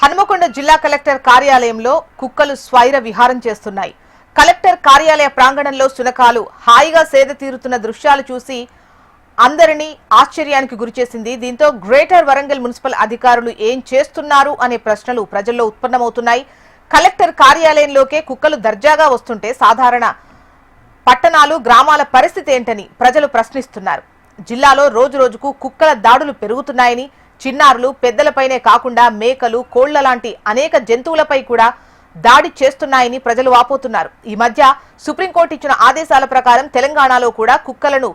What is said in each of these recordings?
హనుమకొండ జిల్లా కలెక్టర్ కార్యాలయంలో కుక్కలు స్వైర విహారం చేస్తున్నాయి. కలెక్టర్ కార్యాలయ ప్రాంగణంలో శునకాలు హాయిగా సేద తీరుతున్న దృశ్యాలు చూసి అందరినీ ఆశ్చర్యానికి గురిచేసింది. దీంతో గ్రేటర్ వరంగల్ మున్సిపల్ అధికారులు ఏం చేస్తున్నారు అనే ప్రశ్నలు ప్రజల్లో ఉత్పన్నమవుతున్నాయి. కలెక్టర్ కార్యాలయంలోకే కుక్కలు దర్జాగా వస్తుంటే సాధారణ పట్టణాలు గ్రామాల పరిస్థితి ఏంటని ప్రజలు ప్రశ్నిస్తున్నారు. జిల్లాలో రోజురోజుకు కుక్కల దాడులు పెరుగుతున్నాయని, చిన్నారులు పెద్దలపైనే కాకుండా మేకలు, కోళ్ల లాంటి అనేక జంతువులపై కూడా దాడి చేస్తున్నాయని ప్రజలు వాపోతున్నారు. ఈ మధ్య సుప్రీంకోర్టు ఇచ్చిన ఆదేశాల ప్రకారం తెలంగాణలో కూడా కుక్కలను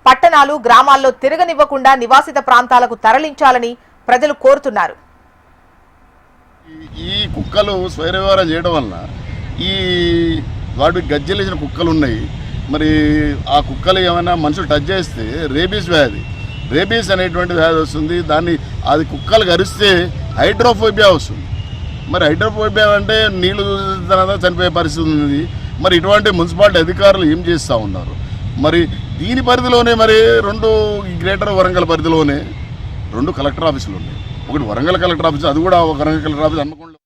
పట్టణాలు గ్రామాల్లో తిరగనివ్వకుండా నివాసిత ప్రాంతాలకు తరలించాలని ప్రజలు కోరుతున్నారు. ఈ కుక్కలు స్వైరవ్యవహారం చేయడం వలన ఈ వాటికి గజ్జలేసిన కుక్కలు ఉన్నాయి. మరి ఆ కుక్కలు ఏమైనా మనుషులు టచ్ చేస్తే రేబీస్ అనేటువంటి వ్యాధి వస్తుంది. దాన్ని అది కుక్కలు గరిస్తే హైడ్రోఫోబియా వస్తుంది. మరి హైడ్రోఫోబియా అంటే నీళ్లు చూసిన చనిపోయే పరిస్థితి ఉంది. మరి ఇటువంటి మున్సిపాలిటీ అధికారులు ఏం చేస్తూ ఉన్నారు? మరి దీని పరిధిలోనే మరి గ్రేటర్ వరంగల్ పరిధిలోనే 2 కలెక్టర్ ఆఫీసులు ఉన్నాయి. ఒకటి వరంగల్ కలెక్టర్ ఆఫీస్, అది కూడా ఒక వరంగల్ కలెక్టర్ ఆఫీస్ హన్మకొండలో